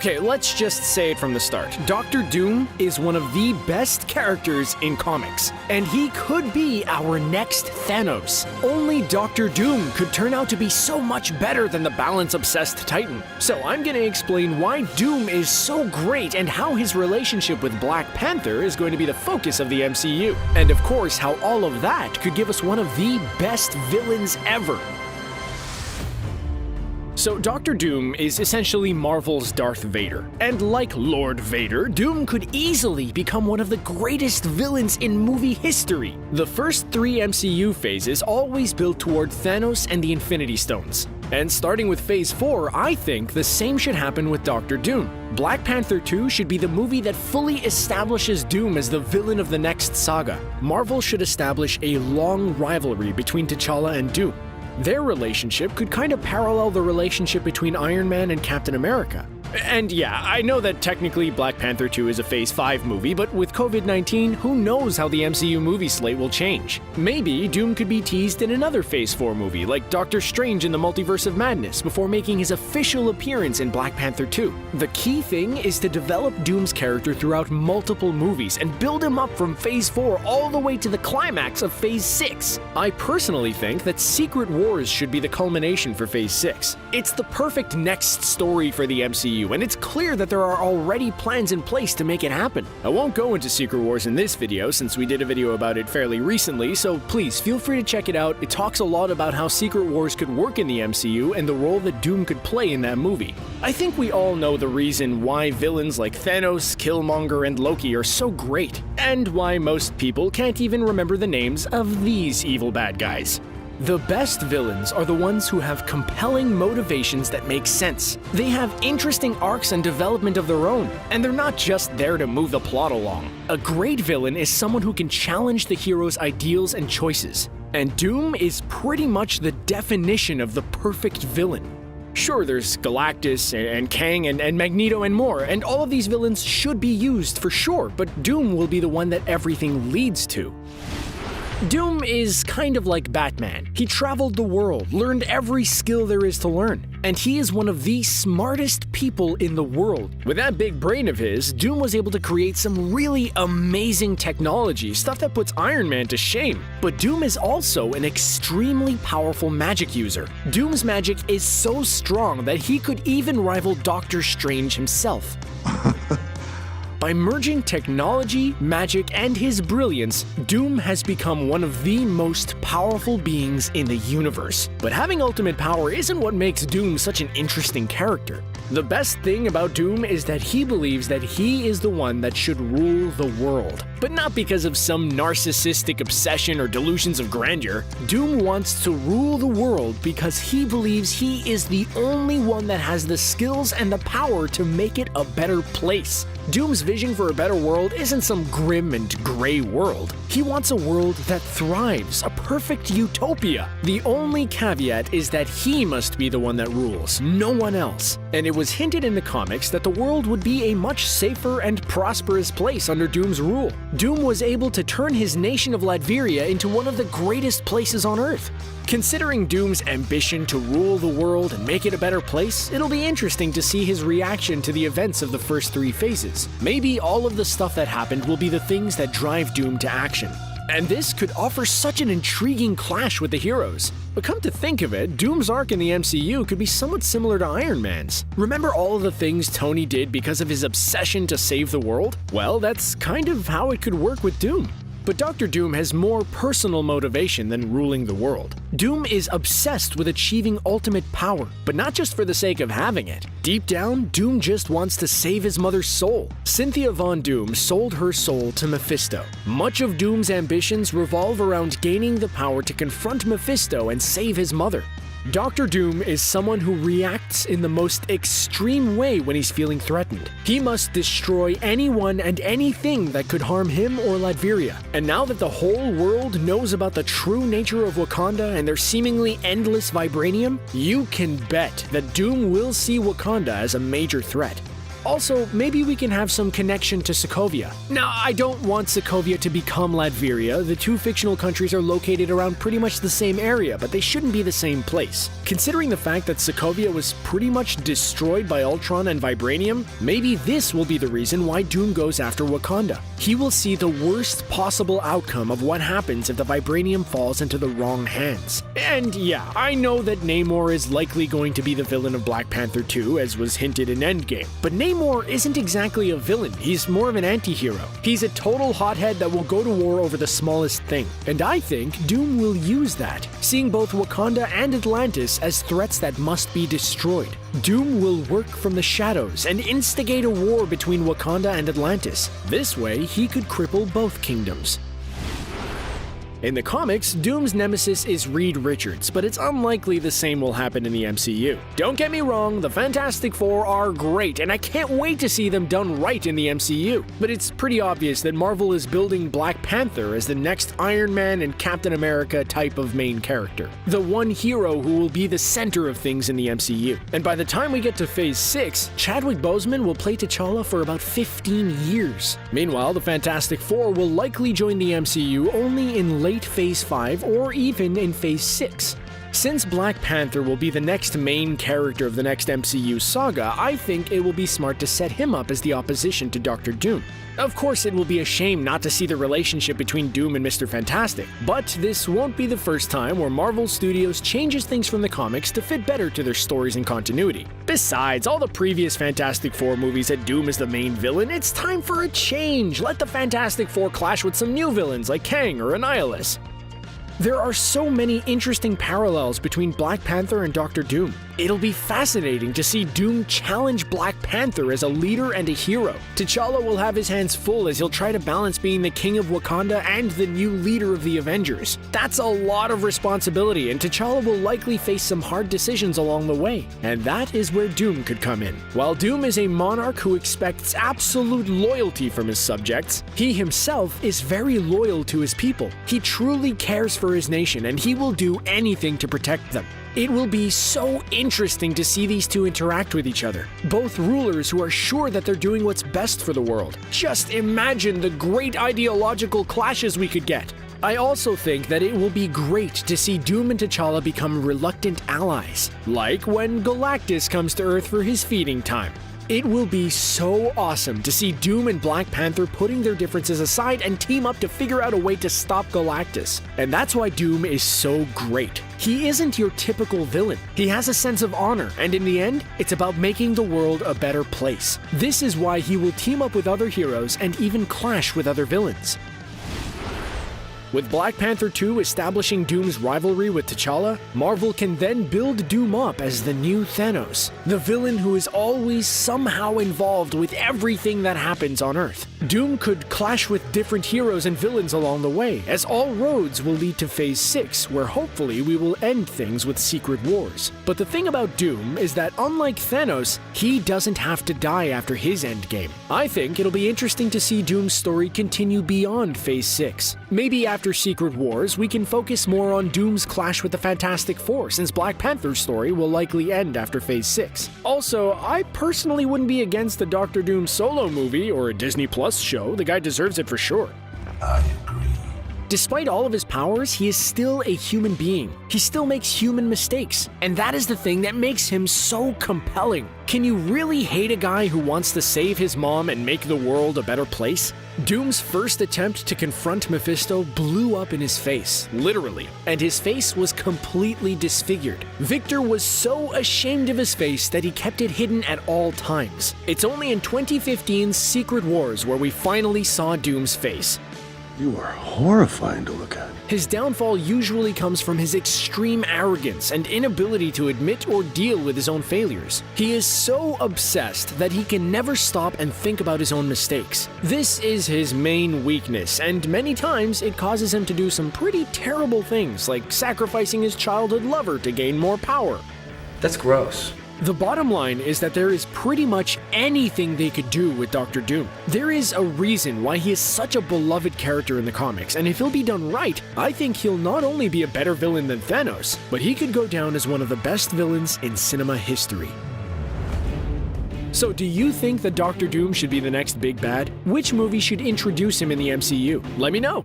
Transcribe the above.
Okay, let's just say it from the start. Dr. Doom is one of the best characters in comics, and he could be our next Thanos. Only Dr. Doom could turn out to be so much better than the balance-obsessed Titan. So I'm gonna explain why Doom is so great and how his relationship with Black Panther is going to be the focus of the MCU. And of course, how all of that could give us one of the best villains ever. So Dr. Doom is essentially Marvel's Darth Vader. And like Lord Vader, Doom could easily become one of the greatest villains in movie history. The first 3 MCU phases always built toward Thanos and the Infinity Stones. And starting with Phase 4, I think the same should happen with Dr. Doom. Black Panther 2 should be the movie that fully establishes Doom as the villain of the next saga. Marvel should establish a long rivalry between T'Challa and Doom. Their relationship could kind of parallel the relationship between Iron Man and Captain America. And yeah, I know that technically Black Panther 2 is a Phase 5 movie, but with COVID-19, who knows how the MCU movie slate will change? Maybe Doom could be teased in another Phase 4 movie, like Doctor Strange in the Multiverse of Madness, before making his official appearance in Black Panther 2. The key thing is to develop Doom's character throughout multiple movies and build him up from Phase 4 all the way to the climax of Phase 6. I personally think that Secret Wars should be the culmination for Phase 6. It's the perfect next story for the MCU, and it's clear that there are already plans in place to make it happen. I won't go into Secret Wars in this video since we did a video about it fairly recently, so please feel free to check it out. It talks a lot about how Secret Wars could work in the MCU and the role that Doom could play in that movie. I think we all know the reason why villains like Thanos, Killmonger, and Loki are so great, and why most people can't even remember the names of these evil bad guys. The best villains are the ones who have compelling motivations that make sense. They have interesting arcs and development of their own, and they're not just there to move the plot along. A great villain is someone who can challenge the hero's ideals and choices, and Doom is pretty much the definition of the perfect villain. Sure, there's Galactus and Kang and Magneto and more, and all of these villains should be used for sure, but Doom will be the one that everything leads to. Doom is kind of like Batman. He traveled the world, learned every skill there is to learn, and he is one of the smartest people in the world. With that big brain of his, Doom was able to create some really amazing technology, stuff that puts Iron Man to shame. But Doom is also an extremely powerful magic user. Doom's magic is so strong that he could even rival Doctor Strange himself. By merging technology, magic, and his brilliance, Doom has become one of the most powerful beings in the universe. But having ultimate power isn't what makes Doom such an interesting character. The best thing about Doom is that he believes that he is the one that should rule the world. But not because of some narcissistic obsession or delusions of grandeur. Doom wants to rule the world because he believes he is the only one that has the skills and the power to make it a better place. Doom's vision for a better world isn't some grim and gray world. He wants a world that thrives, a perfect utopia. The only caveat is that he must be the one that rules, no one else. And it was hinted in the comics that the world would be a much safer and prosperous place under Doom's rule. Doom was able to turn his nation of Latveria into one of the greatest places on Earth. Considering Doom's ambition to rule the world and make it a better place, it'll be interesting to see his reaction to the events of the first 3 phases. Maybe all of the stuff that happened will be the things that drive Doom to action. And this could offer such an intriguing clash with the heroes. But come to think of it, Doom's arc in the MCU could be somewhat similar to Iron Man's. Remember all of the things Tony did because of his obsession to save the world? Well, that's kind of how it could work with Doom. But Dr. Doom has more personal motivation than ruling the world. Doom is obsessed with achieving ultimate power, but not just for the sake of having it. Deep down, Doom just wants to save his mother's soul. Cynthia Von Doom sold her soul to Mephisto. Much of Doom's ambitions revolve around gaining the power to confront Mephisto and save his mother. Dr. Doom is someone who reacts in the most extreme way when he's feeling threatened. He must destroy anyone and anything that could harm him or Latveria. And now that the whole world knows about the true nature of Wakanda and their seemingly endless vibranium, you can bet that Doom will see Wakanda as a major threat. Also, maybe we can have some connection to Sokovia. Now, I don't want Sokovia to become Latveria. The two fictional countries are located around pretty much the same area, but they shouldn't be the same place. Considering the fact that Sokovia was pretty much destroyed by Ultron and Vibranium, maybe this will be the reason why Doom goes after Wakanda. He will see the worst possible outcome of what happens if the Vibranium falls into the wrong hands. And yeah, I know that Namor is likely going to be the villain of Black Panther 2, as was hinted in Endgame, but Namor isn't exactly a villain. He's more of an anti-hero. He's a total hothead that will go to war over the smallest thing. And I think Doom will use that, seeing both Wakanda and Atlantis as threats that must be destroyed. Doom will work from the shadows and instigate a war between Wakanda and Atlantis. This way, he could cripple both kingdoms. In the comics, Doom's nemesis is Reed Richards, but it's unlikely the same will happen in the MCU. Don't get me wrong, the Fantastic Four are great, and I can't wait to see them done right in the MCU. But it's pretty obvious that Marvel is building Black Panther as the next Iron Man and Captain America type of main character. The one hero who will be the center of things in the MCU. And by the time we get to Phase 6, Chadwick Boseman will play T'Challa for about 15 years. Meanwhile, the Fantastic Four will likely join the MCU only in late Phase 5 or even in Phase 6. Since Black Panther will be the next main character of the next MCU saga, I think it will be smart to set him up as the opposition to Dr. Doom. Of course, it will be a shame not to see the relationship between Doom and Mr. Fantastic, but this won't be the first time where Marvel Studios changes things from the comics to fit better to their stories and continuity. Besides, all the previous Fantastic Four movies had Doom as the main villain. It's time for a change. Let the Fantastic Four clash with some new villains like Kang or Annihilus. There are so many interesting parallels between Black Panther and Dr. Doom. It'll be fascinating to see Doom challenge Black Panther as a leader and a hero. T'Challa will have his hands full as he'll try to balance being the king of Wakanda and the new leader of the Avengers. That's a lot of responsibility, and T'Challa will likely face some hard decisions along the way. And that is where Doom could come in. While Doom is a monarch who expects absolute loyalty from his subjects, he himself is very loyal to his people. He truly cares for his nation, and he will do anything to protect them. It will be so interesting to see these two interact with each other. Both rulers who are sure that they're doing what's best for the world. Just imagine the great ideological clashes we could get. I also think that it will be great to see Doom and T'Challa become reluctant allies, like when Galactus comes to Earth for his feeding time. It will be so awesome to see Doom and Black Panther putting their differences aside and team up to figure out a way to stop Galactus. And that's why Doom is so great. He isn't your typical villain. He has a sense of honor, and in the end, it's about making the world a better place. This is why he will team up with other heroes and even clash with other villains. With Black Panther 2 establishing Doom's rivalry with T'Challa, Marvel can then build Doom up as the new Thanos, the villain who is always somehow involved with everything that happens on Earth. Doom could clash with different heroes and villains along the way, as all roads will lead to Phase 6, where hopefully we will end things with Secret Wars. But the thing about Doom is that unlike Thanos, he doesn't have to die after his endgame. I think it'll be interesting to see Doom's story continue beyond Phase 6. Maybe after Secret Wars, we can focus more on Doom's clash with the Fantastic Four, since Black Panther's story will likely end after Phase 6. Also, I personally wouldn't be against the Dr. Doom solo movie or a Disney Plus show. The guy deserves it for sure. I agree. Despite all of his powers, he is still a human being. He still makes human mistakes, and that is the thing that makes him so compelling. Can you really hate a guy who wants to save his mom and make the world a better place? Doom's first attempt to confront Mephisto blew up in his face, literally, and his face was completely disfigured. Victor was so ashamed of his face that he kept it hidden at all times. It's only in 2015's Secret Wars where we finally saw Doom's face. You are horrifying to look at. His downfall usually comes from his extreme arrogance and inability to admit or deal with his own failures. He is so obsessed that he can never stop and think about his own mistakes. This is his main weakness, and many times it causes him to do some pretty terrible things, like sacrificing his childhood lover to gain more power. That's gross. The bottom line is that there is pretty much anything they could do with Dr. Doom. There is a reason why he is such a beloved character in the comics, and if he'll be done right, I think he'll not only be a better villain than Thanos, but he could go down as one of the best villains in cinema history. So do you think that Doctor Doom should be the next big bad? Which movie should introduce him in the MCU? Let me know.